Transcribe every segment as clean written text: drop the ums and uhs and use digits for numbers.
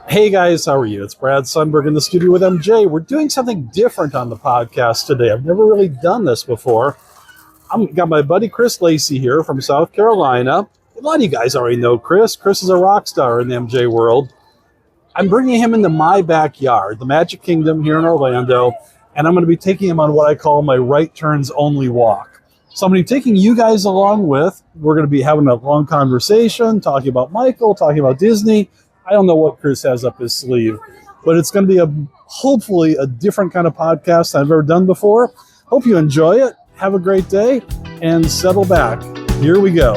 Hey guys, how are you? It's Brad Sundberg in the studio with MJ. We're doing something different on the podcast today. I've never really done this before. I've got my buddy Chris Lacy here from South Carolina. A lot of you guys already know Chris. Chris is a rock star in the MJ world. I'm bringing him into my backyard, the Magic Kingdom here in Orlando, and I'm going to be taking him on what I call my right turns only walk. So I'm going to be taking you guys along with. We're going to be having a long conversation, talking about Michael, talking about Disney. I don't know what Chris has up his sleeve, but it's going to be hopefully a different kind of podcast than I've ever done before. Hope you enjoy it. Have a great day and settle back. Here we go.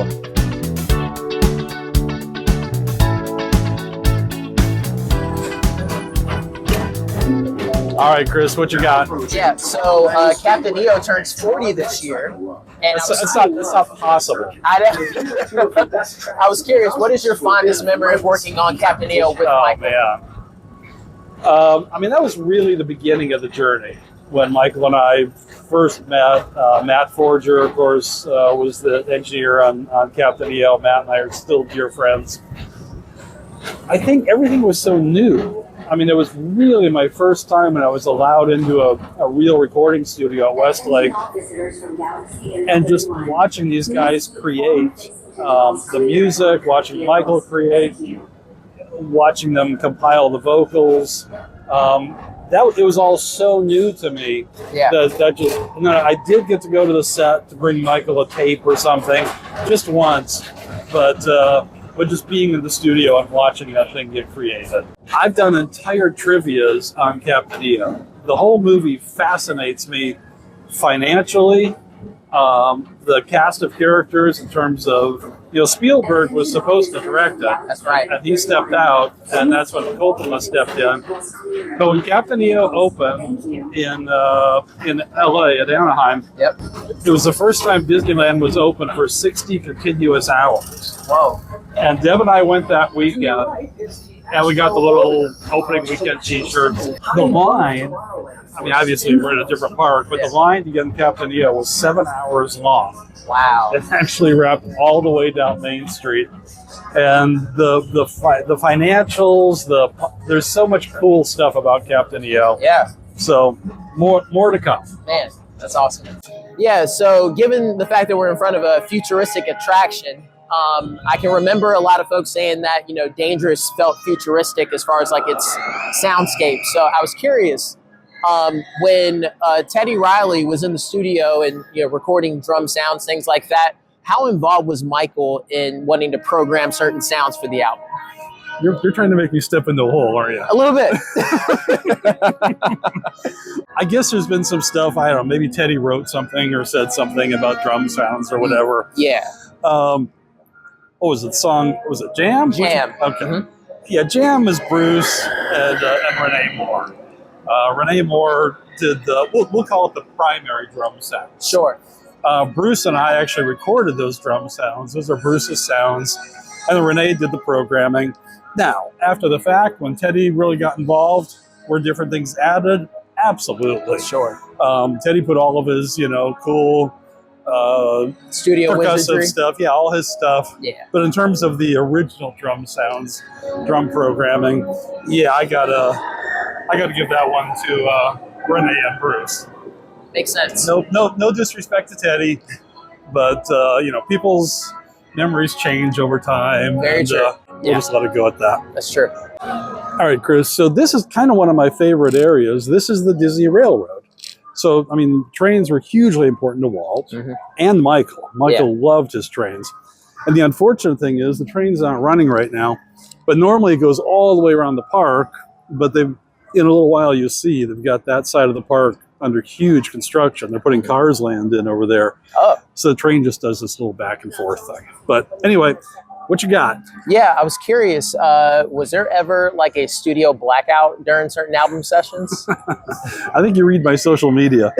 All right, Chris, what you got? Yeah, so Captain EO turns 40 this year. And That's not possible. I was curious, what is your fondest memory of working on Captain EO with Michael? Man. That was really the beginning of the journey. When Michael and I first met, Matt Forger, of course, was the engineer on Captain EO. Matt and I are still dear friends. I think everything was so new. It was really my first time when I was allowed into a real recording studio at Westlake, and just watching these guys create the music, watching Michael create, watching them compile the vocals. It was all so new to me. Yeah. I did get to go to the set to bring Michael a tape or something, just once, but just being in the studio and watching that thing get created. I've done entire trivias on Captain EO. The whole movie fascinates me financially. The cast of characters in terms of, Spielberg was supposed to direct it. That's right. And he stepped out, and that's when Coppola stepped in. But when Captain EO opened in LA at Anaheim, yep, it was the first time Disneyland was open for 60 continuous hours. Whoa. And Deb and I went that weekend, and we got the little opening weekend t-shirts. The line, obviously we're in a different park, but the line to get in Captain EO was 7 hours long. Wow. It actually wrapped all the way down Main Street. And the financials, there's so much cool stuff about Captain EO. Yeah. So more to come. Man, that's awesome. Yeah, so given the fact that we're in front of a futuristic attraction, I can remember a lot of folks saying that, Dangerous felt futuristic as far as like its soundscape. So I was curious, when Teddy Riley was in the studio and recording drum sounds, things like that, how involved was Michael in wanting to program certain sounds for the album? You're trying to make me step into a hole, aren't you? A little bit. I guess there's been some stuff, I don't know, maybe Teddy wrote something or said something about drum sounds or whatever. Yeah. What was it? The song? Was it Jam? Jam. Okay. Mm-hmm. Yeah, Jam is Bruce and Renee Moore. Renee Moore did we'll call it the primary drum sound. Sure. Bruce and I actually recorded those drum sounds. Those are Bruce's sounds. And then Renee did the programming. Now, after the fact, when Teddy really got involved, were different things added? Absolutely. Sure. Teddy put all of his, cool studio percussive wizardry stuff. Yeah, all his stuff. Yeah. But in terms of the original drum sounds, drum programming, yeah, I gotta give that one to Renee and Bruce. Makes sense. No disrespect to Teddy, but people's memories change over time. Very true. We'll just let it go at that. That's true. All right, Chris. So this is kind of one of my favorite areas. This is the Disney Railroad. So, trains were hugely important to Walt and Michael. Michael loved his trains. And the unfortunate thing is the trains aren't running right now. But normally it goes all the way around the park. But in a little while, you'll see they've got that side of the park under huge construction. They're putting Cars Land in over there. Oh. So the train just does this little back and forth thing. But anyway, what you got? Yeah, I was curious. Was there ever like a studio blackout during certain album sessions? I think you read my social media.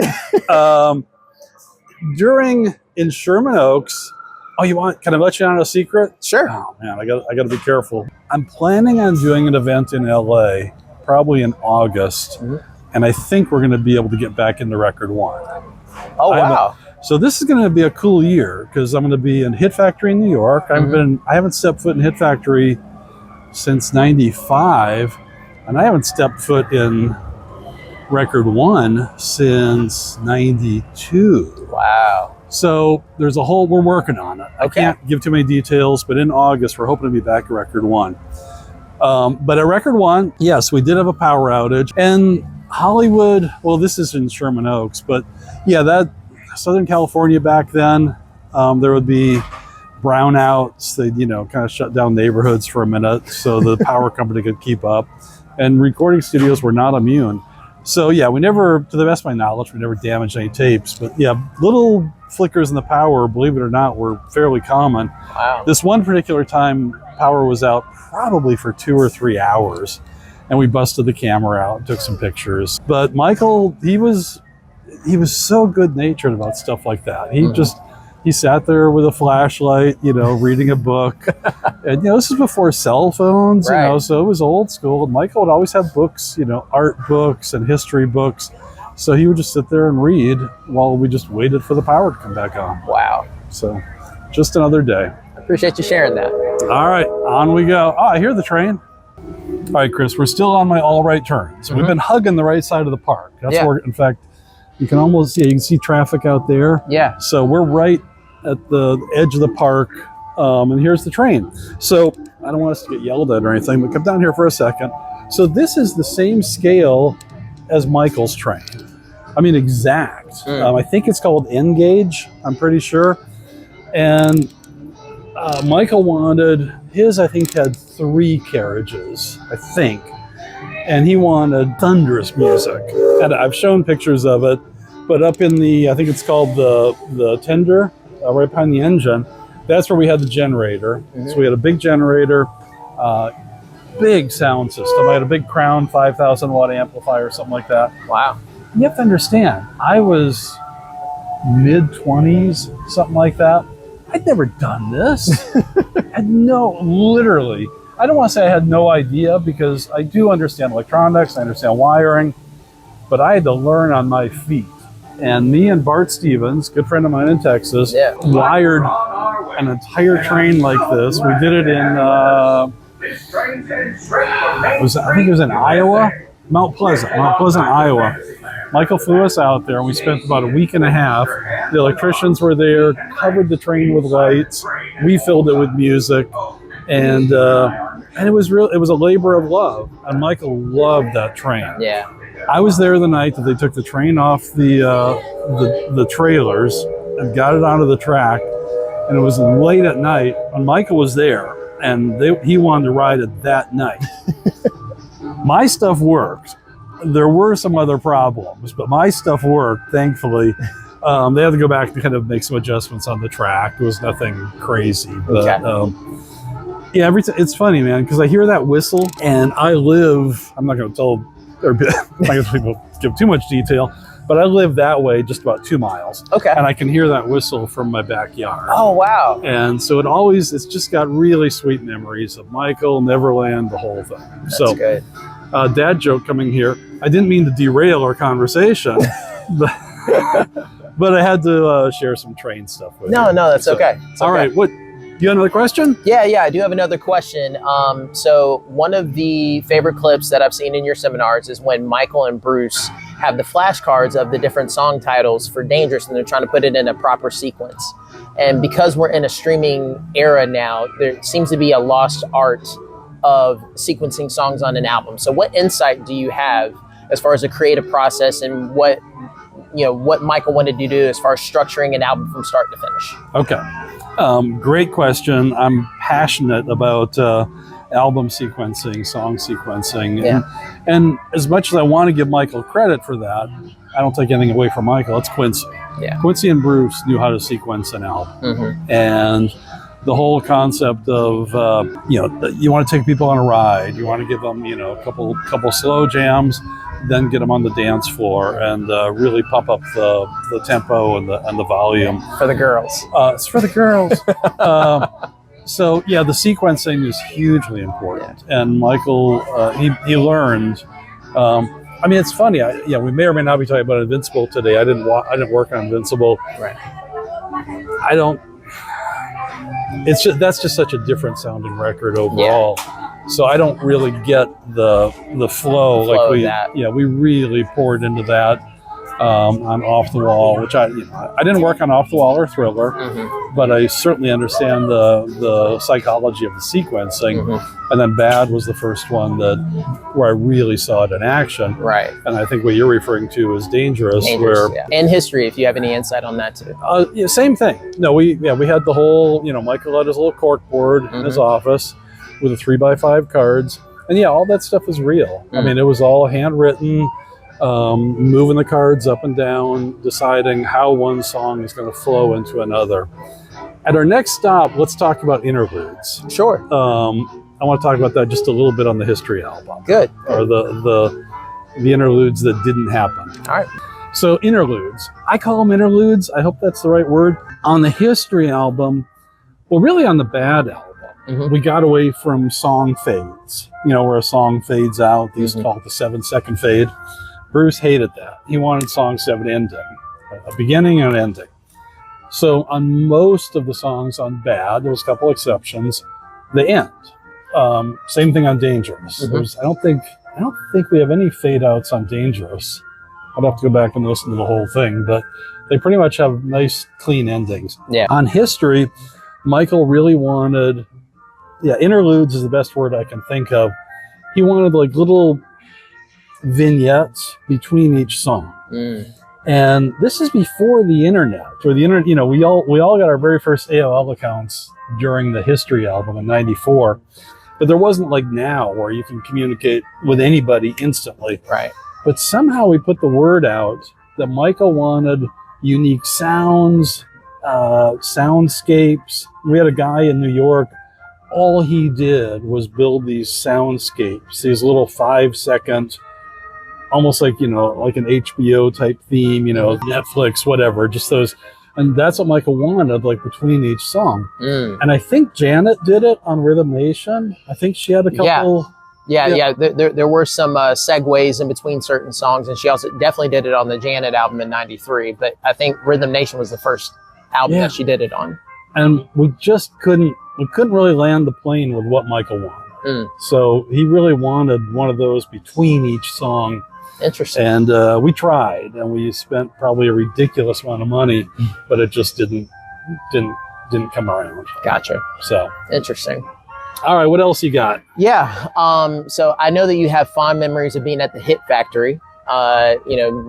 In Sherman Oaks. Oh, can I let you on a secret? Sure. Oh man, I got to be careful. I'm planning on doing an event in LA, probably in August, and I think we're going to be able to get back into Record One. Oh wow! So this is going to be a cool year because I'm going to be in Hit Factory in New York. I haven't stepped foot in Hit Factory since 95, and I haven't stepped foot in record one since 92. Wow. So there's a whole, we're working on it. I can't give too many details, but in August, we're hoping to be back at record one. But at record one, yes, we did have a power outage. And Hollywood, well, this is in Sherman Oaks, but yeah, that Southern California back then, there would be brownouts. They'd, kind of shut down neighborhoods for a minute so the power company could keep up. And recording studios were not immune. So yeah, we never, to the best of my knowledge, we never damaged any tapes. But yeah, little flickers in the power, believe it or not, were fairly common. Wow. This one particular time, power was out probably for 2 or 3 hours. And we busted the camera out and took some pictures. But Michael, he was so good-natured about stuff like that. He sat there with a flashlight, reading a book. And, this is before cell phones, right. So it was old school. And Michael would always have books, art books and history books. So he would just sit there and read while we just waited for the power to come back on. Wow. So just another day. I appreciate you sharing that. All right, on we go. Oh, I hear the train. All right, Chris, we're still on my all right turn. So we've been hugging the right side of the park. That's where, in fact, you can almost see, you can see traffic out there. Yeah. So we're right at the edge of the park, and here's the train. So I don't want us to get yelled at or anything, but come down here for a second. So this is the same scale as Michael's train. I mean, exact. I think it's called N-gauge, I'm pretty sure. And Michael wanted, his I think had 3 carriages, I think. And he wanted thunderous music. And I've shown pictures of it, but up in the, I think it's called the tender, right behind the engine, that's where we had the generator. So we had a big generator, big sound system. I had a big Crown 5,000 watt amplifier or something like that. Wow. You have to understand, I was mid-20s, something like that. I'd never done this. Literally, I don't want to say I had no idea, because I do understand electronics, I understand wiring, but I had to learn on my feet. And me and Bart Stevens, good friend of mine in Texas, wired an entire train like this. We did it in, I think it was in Iowa, Mount Pleasant, Iowa. Michael flew us out there, and we spent about a week and a half. The electricians were there, covered the train with lights. We filled it with music, and it was real. It was a labor of love, and Michael loved that train. Yeah. I was there the night that they took the train off the trailers and got it onto the track, and it was late at night, and Michael was there, and he wanted to ride it that night. My stuff worked. There were some other problems, but my stuff worked, thankfully. They had to go back and kind of make some adjustments on the track. It was nothing crazy. But yeah, it's funny, man, because I hear that whistle, and I live, I'm not going to tell, or I'm not going to give too much detail, but I live that way just about 2 miles. Okay. And I can hear that whistle from my backyard. Oh, wow. And so it's just got really sweet memories of Michael, Neverland, the whole thing. That's good. Dad joke coming here. I didn't mean to derail our conversation, but I had to share some train stuff with you. No, that's okay. All right. What? You have another question? Yeah, I do have another question. So one of the favorite clips that I've seen in your seminars is when Michael and Bruce have the flashcards of the different song titles for Dangerous, and they're trying to put it in a proper sequence. And because we're in a streaming era now, there seems to be a lost art of sequencing songs on an album. So what insight do you have as far as the creative process, and what Michael wanted to do as far as structuring an album from start to finish? Okay. Great question. I'm passionate about album sequencing, song sequencing. And as much as I want to give Michael credit for that, I don't take anything away from Michael. It's Quincy. Yeah. Quincy and Bruce knew how to sequence an album. And the whole concept of, you want to take people on a ride. You want to give them, a couple slow jams, then get them on the dance floor and really pump up the tempo and the volume. For the girls. It's for the girls. So yeah, the sequencing is hugely important. And Michael, he learned. I mean, it's funny. We may or may not be talking about Invincible today. I didn't work on Invincible. Right. That's just such a different sounding record overall. So I don't really get the flow like we really poured into that on Off the Wall, which I didn't work on Off the Wall or Thriller, but I certainly understand the psychology of the sequencing. And then Bad was the first one where I really saw it in action. Right. And I think what you're referring to is Dangerous, and History, if you have any insight on that too. Yeah, same thing. No, we had the whole, Michael had his little cork board in his office with the 3x5 cards, and all that stuff is real. I mean, it was all handwritten. Moving the cards up and down, deciding how one song is going to flow into another. At our next stop, let's talk about interludes. Sure. I want to talk about that just a little bit on the History album. Good. Or the interludes that didn't happen. All right. So interludes. I call them interludes. I hope that's the right word. On the History album, well, really on the Bad album, we got away from song fades. Where a song fades out. They used to call it the 7-second fade. Bruce hated that. He wanted songs to have an ending, a beginning and an ending. So on most of the songs on Bad, there's a couple exceptions, they end. Same thing on Dangerous. I don't think we have any fade outs on Dangerous. I'd have to go back and listen to the whole thing, but they pretty much have nice, clean endings. Yeah. On History, Michael really wanted, interludes is the best word I can think of. He wanted like little vignettes between each song. And this is before the internet, or the internet, we all got our very first AOL accounts during the History album in '94, but there wasn't like now where you can communicate with anybody instantly. Right. But somehow we put the word out that Michael wanted unique sounds, soundscapes. We had a guy in New York, all he did was build these soundscapes, these little 5-second, almost like, like an HBO type theme, Netflix, whatever, just those. And that's what Michael wanted, like between each song. And I think Janet did it on Rhythm Nation. I think she had a couple. Yeah. There were some segues in between certain songs, and she also definitely did it on the Janet album in '93. But I think Rhythm Nation was the first album that she did it on. And we just couldn't really land the plane with what Michael wanted. So he really wanted one of those between each song. Interesting. And we tried, and we spent probably a ridiculous amount of money, but it just didn't come around. Gotcha. So interesting. All right, what else you got? Yeah. So I know that you have fond memories of being at the Hit Factory.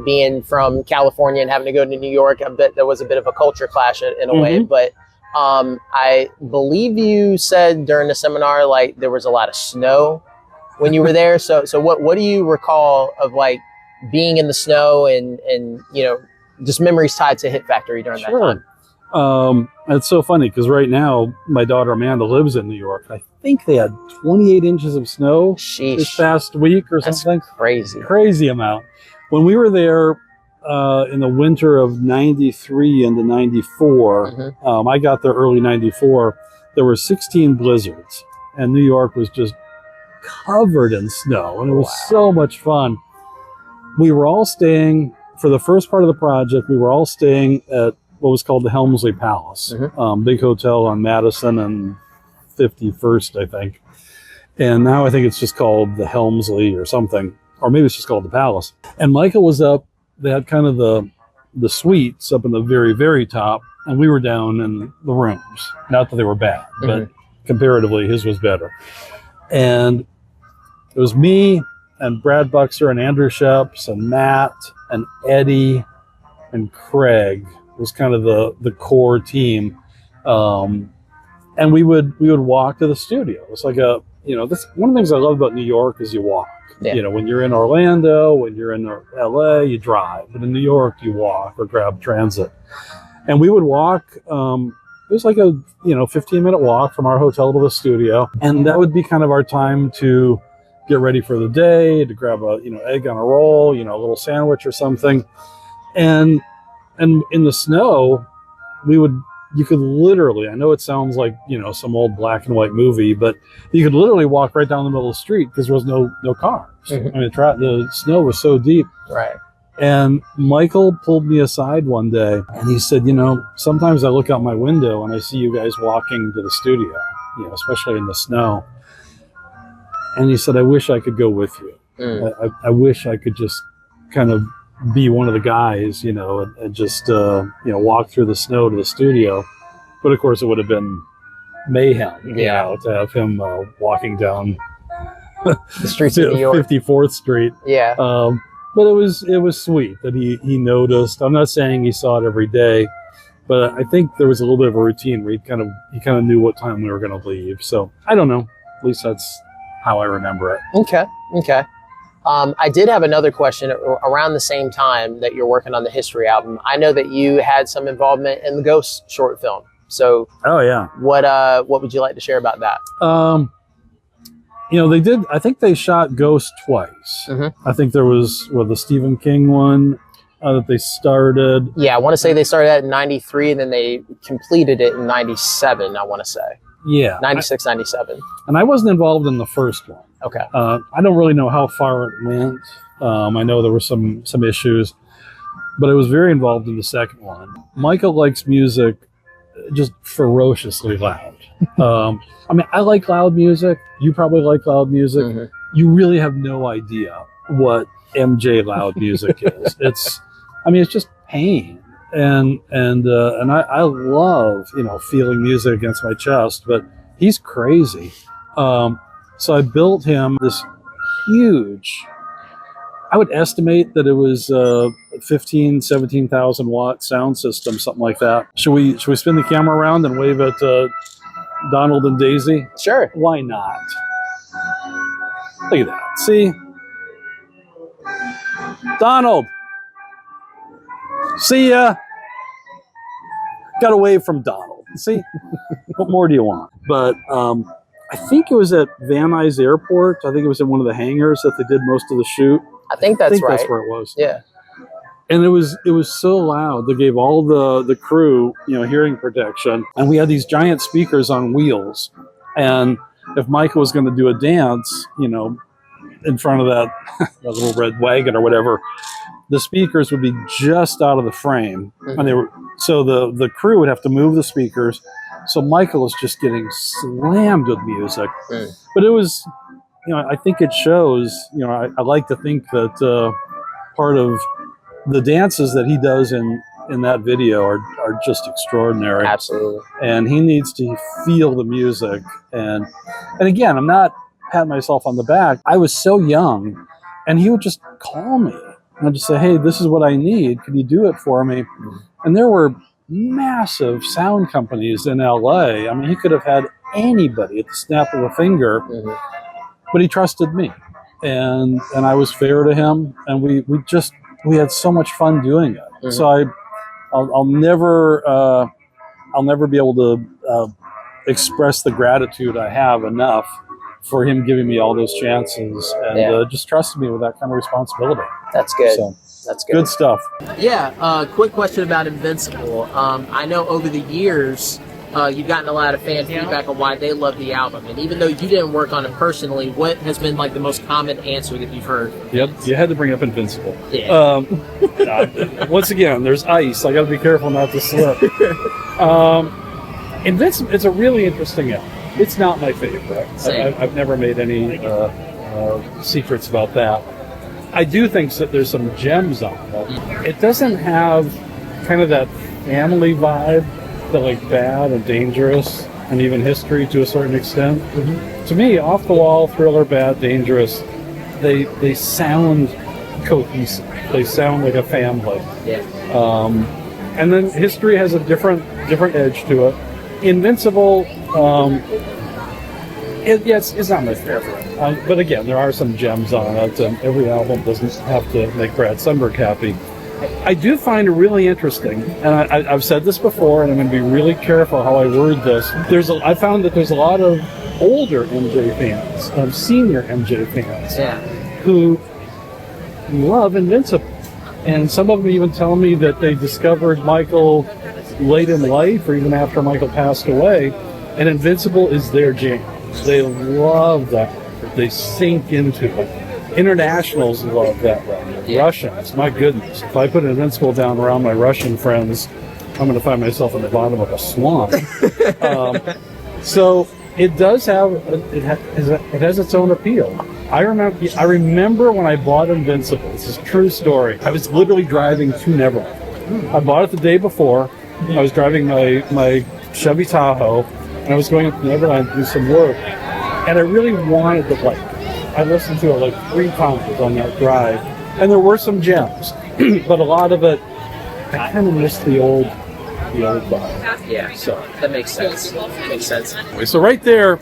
Being from California and having to go to New York, I bet there was a bit of a culture clash in a way. But I believe you said during the seminar, like there was a lot of snow when you were there. So what do you recall of like being in the snow and just memories tied to Hit Factory during that time? It's so funny because right now my daughter Amanda lives in New York. I think they had 28 inches of snow this past week or something. That's crazy amount. When we were there in the winter of '93 into '94, I got there early '94. There were 16 blizzards, and New York was just covered in snow, and it was so much fun. We were all staying for the first part of the project. We were all staying at what was called the Helmsley Palace, big hotel on Madison and 51st, I think. And now I think it's just called the Helmsley or something, or maybe it's just called the Palace. And Michael was up. They had kind of the suites up in the very, very top, and we were down in the rooms. Not that they were bad, but comparatively his was better. And it was me and Brad Buxer and Andrew Sheps and Matt and Eddie and Craig was kind of the core team. And we would walk to the studio. It's like that's one of the things I love about New York is you walk. Yeah. When you're in Orlando, when you're in LA, you drive. But in New York, you walk or grab transit. And we would walk. It was like a 15-minute walk from our hotel to the studio, and that would be kind of our time to get ready for the day, to grab a egg on a roll, a little sandwich or something. And in the snow, you could literally, I know it sounds like some old black and white movie, but you could literally walk right down the middle of the street because there was no cars. I mean, the snow was so deep. Right. And Michael pulled me aside one day and he said, sometimes I look out my window and I see you guys walking to the studio, especially in the snow. And he said, I wish I could go with you. I wish I could just kind of be one of the guys, and just, walk through the snow to the studio. But of course, it would have been mayhem, to have him walking down the streets of New York, 54th Street. Yeah. But it was sweet that he noticed. I'm not saying he saw it every day, but I think there was a little bit of a routine where he kind of knew what time we were going to leave. So I don't know. At least that's how I remember it. Okay. I did have another question around the same time that you're working on the History album. I know that you had some involvement in the Ghost short film. So, what would you like to share about that? They did. I think they shot Ghost twice. Mm-hmm. I think there was the Stephen King one that they started. Yeah, I want to say they started that in '93, and then they completed it in '97. I want to say. Yeah, 96, 97. And I wasn't involved in the first one. Okay. I don't really know how far it went. I know there were some issues, but I was very involved in the second one. Michael likes music just ferociously loud. I like loud music. You probably like loud music. Mm-hmm. You really have no idea what MJ loud music is. It's just pain. And I love, feeling music against my chest, but he's crazy. So I built him this huge, I would estimate that it was 17,000 watt sound system, something like that. Should we spin the camera around and wave at Donald and Daisy? Sure. Why not? Look at that. See? Donald! See ya! Got a wave from Donald. See? What more do you want? But I think it was at Van Nuys Airport. I think it was in one of the hangars that they did most of the shoot. I think that's right. That's where it was. Yeah. And it was so loud. They gave all the crew, hearing protection. And we had these giant speakers on wheels. And if Michael was going to do a dance, in front of that little red wagon or whatever, the speakers would be just out of the frame. Mm-hmm. And so the crew would have to move the speakers. So Michael was just getting slammed with music. Mm. But it was, I think it shows, I like to think that part of the dances that he does in that video are just extraordinary. Absolutely. And he needs to feel the music. And again, I'm not patting myself on the back. I was so young, and he would just call me. And I'd just say, hey, this is what I need. Can you do it for me? And there were massive sound companies in LA. He could have had anybody at the snap of a finger, but he trusted me. And I was fair to him. And we had so much fun doing it. Mm-hmm. So I'll never be able to express the gratitude I have enough for him giving me all those chances and just trusting me with that kind of responsibility. That's good. So, that's good. Good stuff. Yeah. Quick question about Invincible. I know over the years you've gotten a lot of fan feedback on why they love the album, and even though you didn't work on it personally, what has been like the most common answer that you've heard? Yep, you had to bring up Invincible. Yeah. Once again, there's ice. I got to be careful not to slip. Invincible. It's a really interesting album. It's not my favorite. I've never made any secrets about that. I do think that there's some gems on it. It doesn't have kind of that family vibe that like Bad and Dangerous and even History to a certain extent. Mm-hmm. To me, Off the Wall, Thriller, Bad, Dangerous, they sound cohesive. They sound like a family. Yeah. And then History has a different edge to it. Invincible, it's not my favorite. But again, there are some gems on it, and every album doesn't have to make Brad Sundberg happy. I do find it really interesting, and I've said this before, and I'm going to be really careful how I word this. I found that there's a lot of older MJ fans, senior MJ fans, who love Invincible. And some of them even tell me that they discovered Michael late in life or even after Michael passed away, and Invincible is their jam. They love that record. They sink into it. Internationals love that record. Yeah. Russians, my goodness. If I put Invincible down around my Russian friends, I'm going to find myself in the bottom of a swamp. So it does have it has its own appeal. I remember when I bought Invincible. This is a true story. I was literally driving to Neverland. I bought it the day before. I was driving my Chevy Tahoe, and I was going up to Neverland to do some work. And I really wanted the bike. I listened to it like 3 times on that drive, and there were some gems, but a lot of it, I kind of missed the old bike. Yeah, so that makes sense. Makes sense. So right there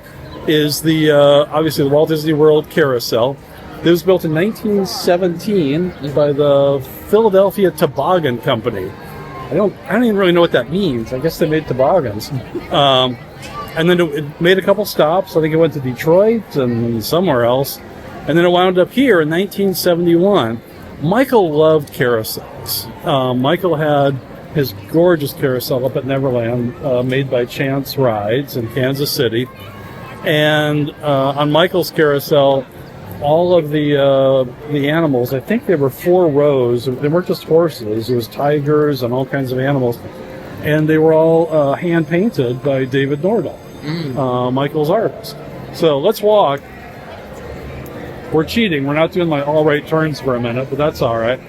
is the obviously the Walt Disney World Carousel. It was built in 1917 by the Philadelphia Toboggan Company. I don't even really know what that means. I guess they made toboggans. And then it made a couple stops. I think it went to Detroit and somewhere else. And then it wound up here in 1971. Michael loved carousels. Michael had his gorgeous carousel up at Neverland, made by Chance Rides in Kansas City. And on Michael's carousel, all of the animals, I think there were 4 rows. They weren't just horses. It was tigers and all kinds of animals. And they were all hand-painted by David Nordell, Michael's artist. So let's walk. We're cheating. We're not doing my all right turns for a minute, but that's all right.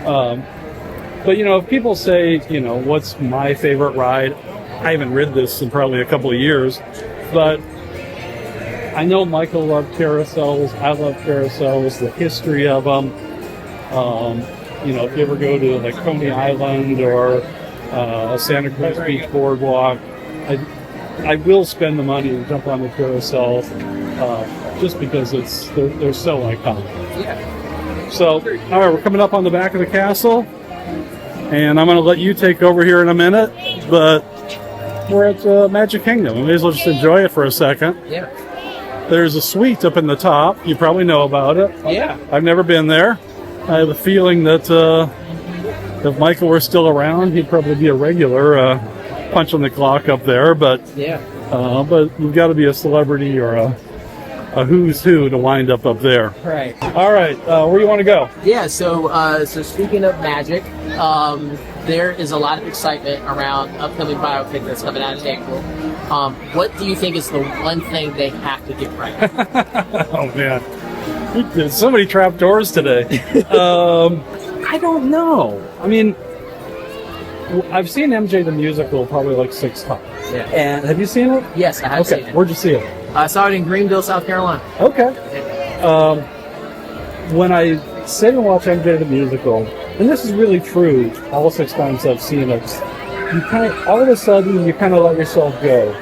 But, if people say, what's my favorite ride? I haven't ridden this in probably a couple of years, but I know Michael loved carousels. I love carousels, the history of them. If you ever go to like Coney Island or Santa Cruz Beach Boardwalk, I will spend the money to jump on the carousel just because they're so iconic. Yeah. So, all right, we're coming up on the back of the castle, and I'm going to let you take over here in a minute, but we're at Magic Kingdom. We may as well just enjoy it for a second. Yeah. There's a suite up in the top. You probably know about it. Yeah. I've never been there. I have a feeling that if Michael were still around, he'd probably be a regular punching the clock up there. But yeah. But you've got to be a celebrity or a who's who to wind up there. Right. All right. Where do you want to go? Yeah. So speaking of magic, there is a lot of excitement around upcoming biopic that's coming out in April. What do you think is the one thing they have to get right? Oh man, there's so many trapdoors today. I don't know. I mean, I've seen MJ the musical probably like 6 times. Yeah. And have you seen it? Yes, I have seen it. Where'd you see it? I saw it in Greenville, South Carolina. Okay. When I sit and watch MJ the musical, and this is really true, all 6 times I've seen it, you all of a sudden you kind of let yourself go,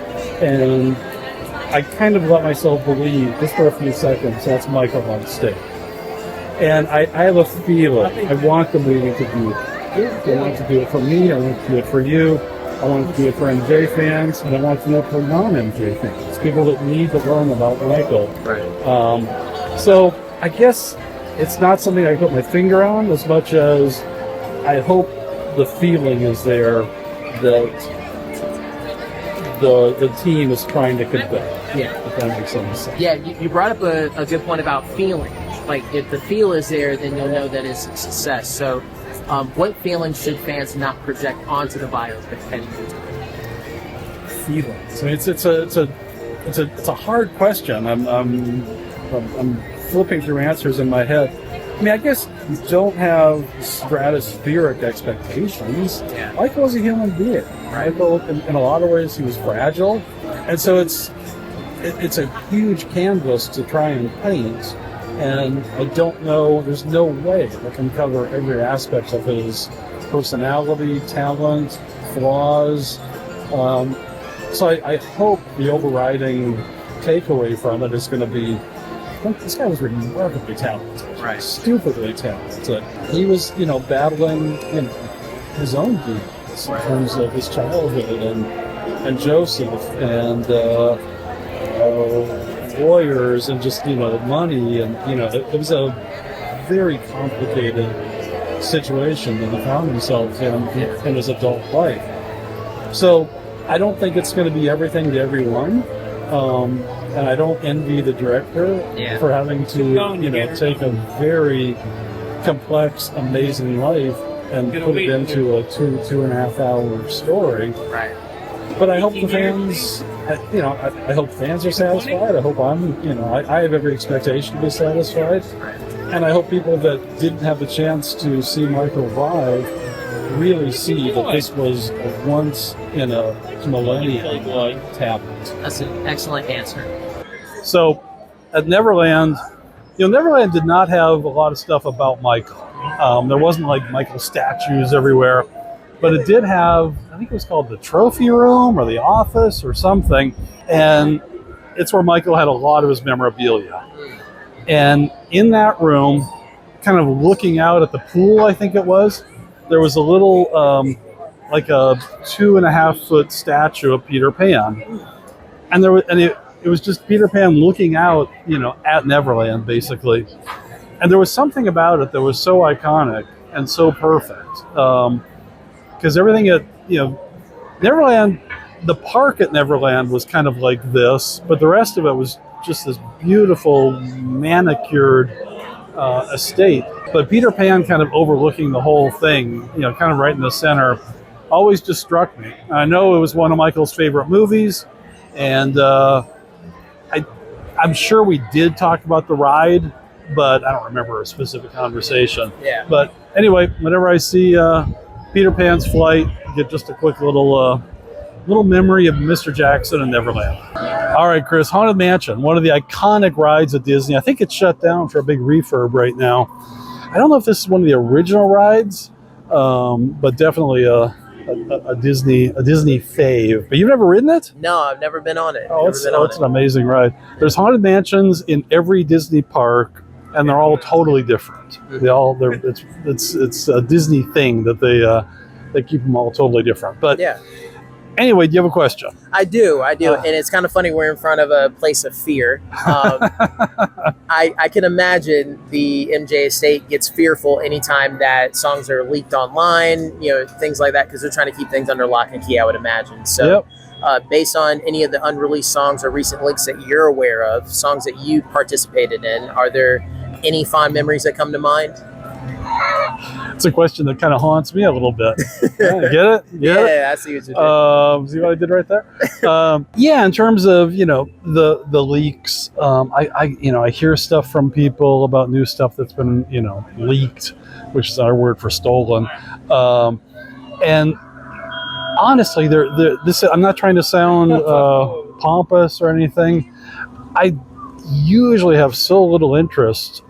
and I kind of let myself believe just for a few seconds that's Michael on stage. And I have a feeling I want the movie to do it. I want to do it for me. I want to do it for you. I want to do it for MJ fans, and I want to do it for non-MJ fans, people that need to learn about Michael. Right. So I guess it's not something I put my finger on as much as I hope the feeling is there that the team is trying to convey. Yeah. If that makes any sense. Yeah, you brought up a good point about feeling. Like, if the feel is there, then you'll know that it's a success. So, what feeling should fans not project onto the biopic heading into it? Feelings. I mean, it's a hard question. I'm flipping through answers in my head. I mean, I guess you don't have stratospheric expectations. Yeah. Michael was a human being. Michael, in a lot of ways, he was fragile, and so it's a huge canvas to try and paint. And I don't know, there's no way I can cover every aspect of his personality, talent, flaws. So I hope the overriding takeaway from it is going to be, this guy was remarkably talented. Right. Stupidly talented. He was, battling his own demons in terms of his childhood and Joseph and lawyers and just money and it was a very complicated situation that he found himself in his adult life. So I don't think it's going to be everything to everyone, and I don't envy the director for having to take a very complex, amazing life and put it into a 2.5 hour story. Right. But I hope the fans I hope fans are satisfied. I hope I have every expectation to be satisfied. And I hope people that didn't have the chance to see Michael live really see that this was a once in a millennium talent. That's an excellent answer. So at Neverland, Neverland did not have a lot of stuff about Michael. There wasn't like Michael statues everywhere, but it did have, I think it was called the trophy room or the office or something. And it's where Michael had a lot of his memorabilia. And in that room, kind of looking out at the pool, I think it was, there was a little, like a 2.5 foot statue of Peter Pan. And it was just Peter Pan looking out, at Neverland, basically. And there was something about it that was so iconic and so perfect. Because everything at, Neverland, the park at Neverland was kind of like this, but the rest of it was just this beautiful, manicured estate. But Peter Pan kind of overlooking the whole thing, kind of right in the center, always just struck me. I know it was one of Michael's favorite movies, and I'm sure we did talk about the ride, but I don't remember a specific conversation. Yeah. But anyway, whenever I see Peter Pan's flight, I get just a quick little memory of Mr. Jackson and Neverland. All right, Chris, Haunted Mansion, one of the iconic rides at Disney. I think it's shut down for a big refurb right now. I don't know if this is one of the original rides, but definitely a Disney fave. But you've never ridden it? No, I've never been on it. Oh, it's an amazing ride. There's Haunted Mansions in every Disney park, and they're all totally different. It's a Disney thing that they keep them all totally different. But yeah. Anyway, do you have a question? I do, and it's kind of funny. We're in front of a place of fear. I can imagine the MJ estate gets fearful anytime that songs are leaked online, things like that, because they're trying to keep things under lock and key, I would imagine. So, based on any of the unreleased songs or recent leaks that you're aware of, songs that you participated in, are there any fond memories that come to mind? It's a question that kind of haunts me a little bit. Get it? Yeah, I see what you did. See what I did right there? In terms of, the leaks, I hear stuff from people about new stuff that's been, leaked, which is our word for stolen. And honestly, I'm not trying to sound pompous or anything. I usually have so little interest.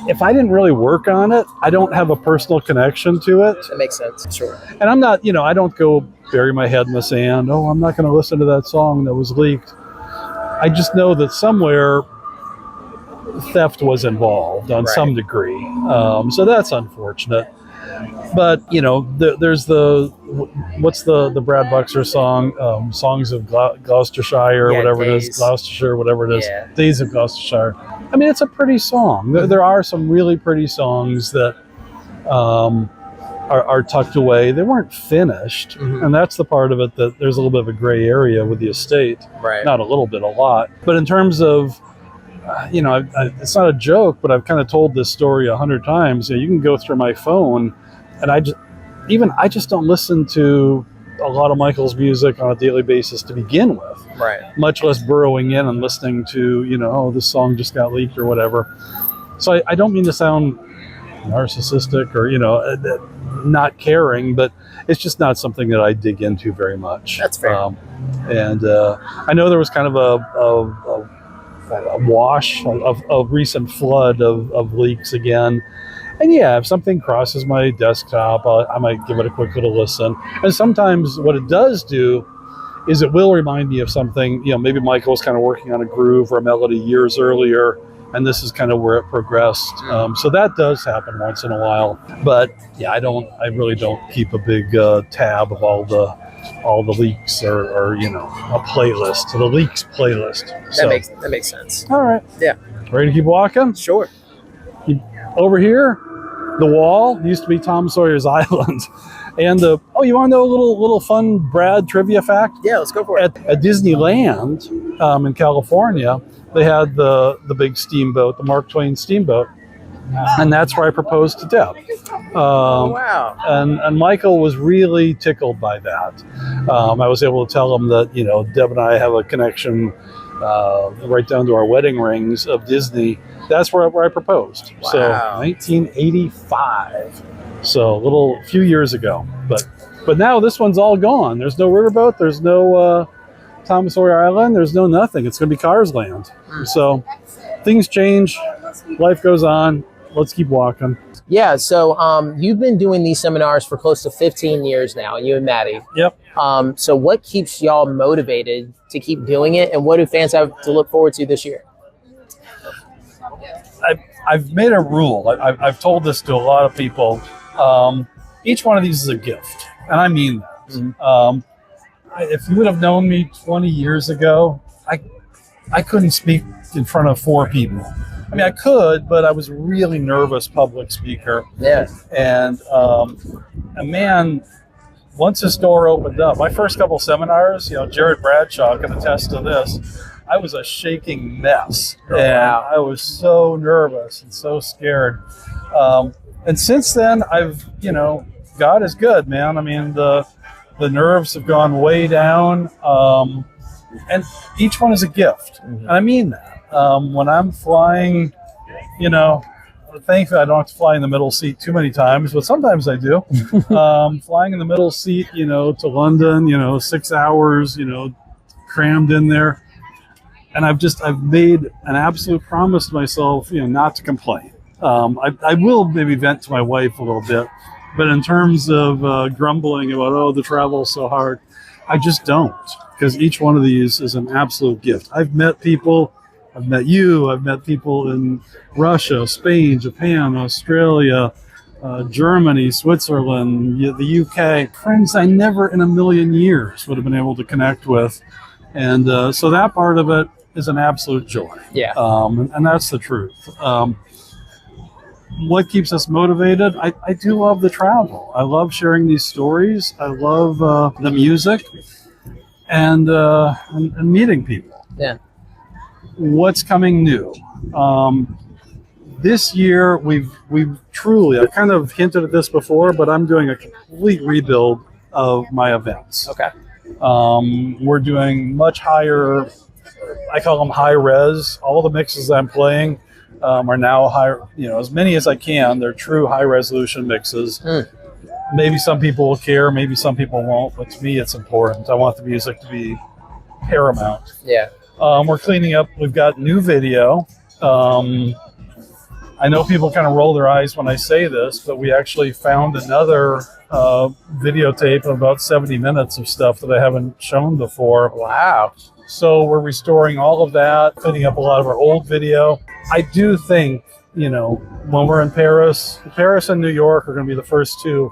If I didn't really work on it, I don't have a personal connection to it. That makes sense, sure. And I'm not, I don't go bury my head in the sand. Oh, I'm not going to listen to that song that was leaked. I just know that somewhere theft was involved on some degree. So that's unfortunate. But, there's what's the Brad Buxer song, Songs of Gloucestershire, whatever it is, Gloucestershire, whatever it is, Days of Gloucestershire. I mean, it's a pretty song. There are some really pretty songs that are tucked away. They weren't finished, and that's the part of it that there's a little bit of a gray area with the estate. Right. Not a little bit, a lot. But in terms of, it's not a joke, but I've kind of told this story 100 times. You can go through my phone, and I just don't listen to a lot of Michael's music on a daily basis to begin with. Right. Much less burrowing in and listening to, this song just got leaked or whatever. So I don't mean to sound narcissistic or, not caring, but it's just not something that I dig into very much. That's fair. And I know there was kind of a wash, a recent flood of leaks again. And if something crosses my desktop, I might give it a quick little listen. And sometimes what it does do is it will remind me of something, maybe Michael was kind of working on a groove or a melody years earlier, and this is kind of where it progressed. So that does happen once in a while. But I really don't keep a big tab of all the leaks or a playlist, the leaks playlist. That makes sense. All right. Yeah. Ready to keep walking? Sure. Over here, the wall used to be Tom Sawyer's Island. And you want to know a little fun Brad trivia fact? Yeah, let's go for it. At Disneyland in California, they had the big steamboat, the Mark Twain steamboat. And that's where I proposed to Deb. Wow. And Michael was really tickled by that. I was able to tell him that, Deb and I have a connection right down to our wedding rings of Disney. That's where I proposed. Wow. So 1985. So a few years ago. But now this one's all gone. There's no riverboat. There's no Thomas Sawyer Island. There's no nothing. It's going to be Cars Land. So things change. Life goes on. Let's keep walking. Yeah, so you've been doing these seminars for close to 15 years now, you and Maddie. Yep. So what keeps y'all motivated to keep doing it, and what do fans have to look forward to this year? I've made a rule. I've told this to a lot of people. Each one of these is a gift, and I mean that. Mm-hmm. If you would have known me 20 years ago, I couldn't speak in front of 4 people. I mean, I could, but I was a really nervous public speaker. Yeah. And man, once this door opened up, my first couple seminars, Jared Bradshaw can attest to this, I was a shaking mess. And I was so nervous and so scared. And since then, God is good, man. I mean, the nerves have gone way down. And each one is a gift. Mm-hmm. And I mean that. When I'm flying, thankfully I don't have to fly in the middle seat too many times, but sometimes I do. Flying in the middle seat, to London, 6 hours, crammed in there. And I've made an absolute promise to myself, not to complain. I will maybe vent to my wife a little bit, but in terms of grumbling about, the travel's so hard, I just don't, because each one of these is an absolute gift. I've met people. I've met you. I've met people in Russia, Spain, Japan, Australia, Germany, Switzerland, the UK. Friends I never in a million years would have been able to connect with. And so that part of it is an absolute joy. Yeah. And that's the truth. What keeps us motivated? I do love the travel. I love sharing these stories. I love the music and meeting people. Yeah. What's coming new? This year, we've truly, I kind of hinted at this before, but I'm doing a complete rebuild of my events. Okay. We're doing much higher, I call them high res. All the mixes I'm playing are now high, as many as I can. They're true high resolution mixes. Maybe some people will care, maybe some people won't, but to me it's important. I want the music to be paramount. Yeah. We're cleaning up. We've got new video. I know people kind of roll their eyes when I say this, but we actually found another videotape of about 70 minutes of stuff that I haven't shown before. Wow. So we're restoring all of that, cleaning up a lot of our old video. I do think, when we're in Paris and New York are going to be the first 2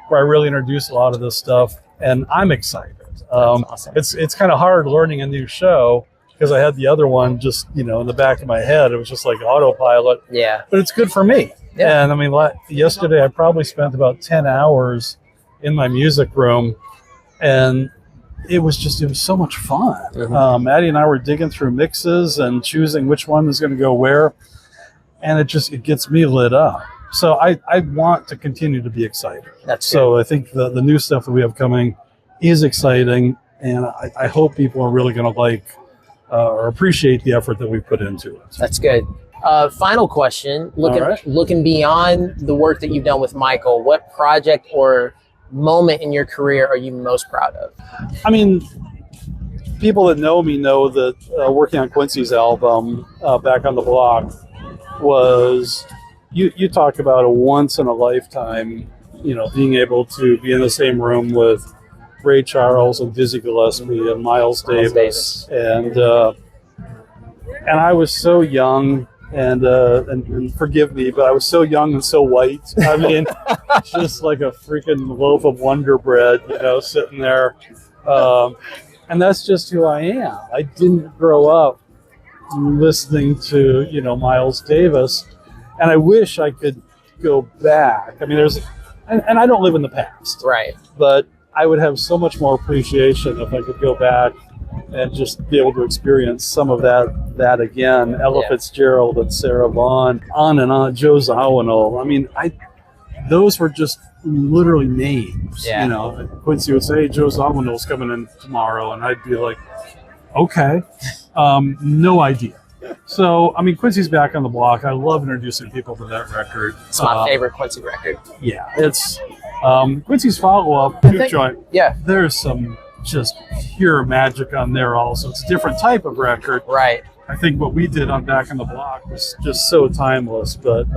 where I really introduce a lot of this stuff, and I'm excited. Awesome. It's kind of hard learning a new show, because I had the other one just, in the back of my head. It was just like autopilot. Yeah. But it's good for me. Yeah. And I mean, yesterday I probably spent about 10 hours in my music room, and it was so much fun. Mm-hmm. Maddie and I were digging through mixes and choosing which one is going to go where. And it gets me lit up. So I want to continue to be excited. So I think the new stuff that we have coming is exciting. And I hope people are really going to like or appreciate the effort that we put into it. That's good. Final question, looking beyond the work that you've done with Michael, what project or moment in your career are you most proud of? I mean, people that know me know that working on Quincy's album, Back on the Block, was, you talk about a once in a lifetime, being able to be in the same room with Ray Charles and Dizzy Gillespie and Miles Davis. And I was so young, and forgive me, but I was so young and so white. I mean, just like a freaking loaf of Wonder Bread, sitting there. And that's just who I am. I didn't grow up listening to, Miles Davis, and I wish I could go back. I mean, and I don't live in the past. Right. But I would have so much more appreciation if I could go back and just be able to experience some of that again. Ella Yeah. Fitzgerald and Sarah Vaughan, on and on. Joe Zawinul. I mean, those were just literally names. Yeah. You know, Quincy would say, "Hey, Joe Zawinul's coming in tomorrow," and I'd be like, "Okay, no idea." So, I mean, Quincy's back on the block. I love introducing people to that record. It's my favorite Quincy record. Yeah, it's Quincy's follow-up, Juke Joint. Yeah. There's some just pure magic on there also. It's a different type of record. Right. I think what we did on Back on the Block was just so timeless. But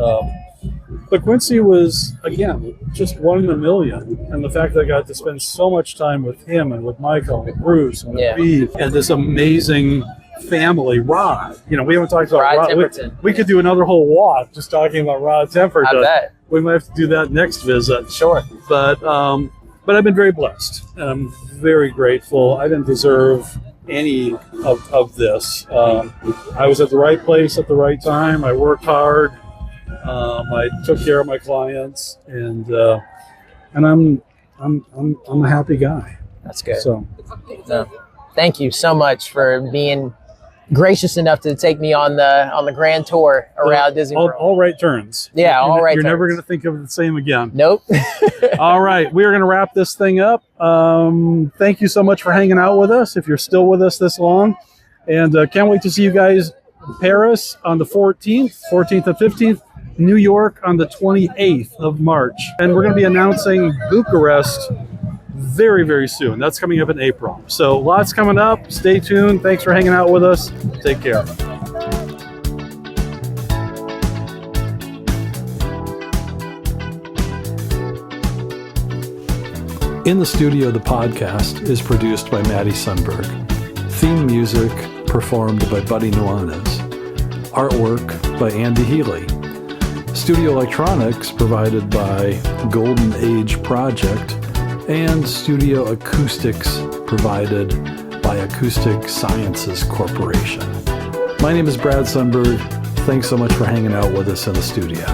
Quincy was, again, just one in a million. And the fact that I got to spend so much time with him and with Michael and with Bruce and with Reed and this amazing family, Rod. You know, we haven't talked about Rod. Temperton. We could do another whole walk just talking about Rod Temperton. I bet. We might have to do that next visit. Sure. But I've been very blessed, and I'm very grateful. I didn't deserve any of this. I was at the right place at the right time. I worked hard. I took care of my clients, and I'm a happy guy. That's good. So, No. Thank you so much for being gracious enough to take me on the grand tour around Disney World. All right turns. Yeah, all right You're turns. never going to think of it the same again. Nope. All right, we are going to wrap this thing up. Thank you so much for hanging out with us, if you're still with us this long. And can't wait to see you guys in Paris on the 14th and 15th, New York on the 28th of March. And we're going to be announcing Bucharest very, very soon. That's coming up in April. So lots coming up. Stay tuned. Thanks for hanging out with us. Take care. In the Studio, the podcast is produced by Maddie Sundberg. Theme music performed by Buddy Nuanez. Artwork by Andy Healy. Studio electronics provided by Golden Age Project. And studio acoustics provided by Acoustic Sciences Corporation. My name is Brad Sundberg. Thanks so much for hanging out with us in the studio.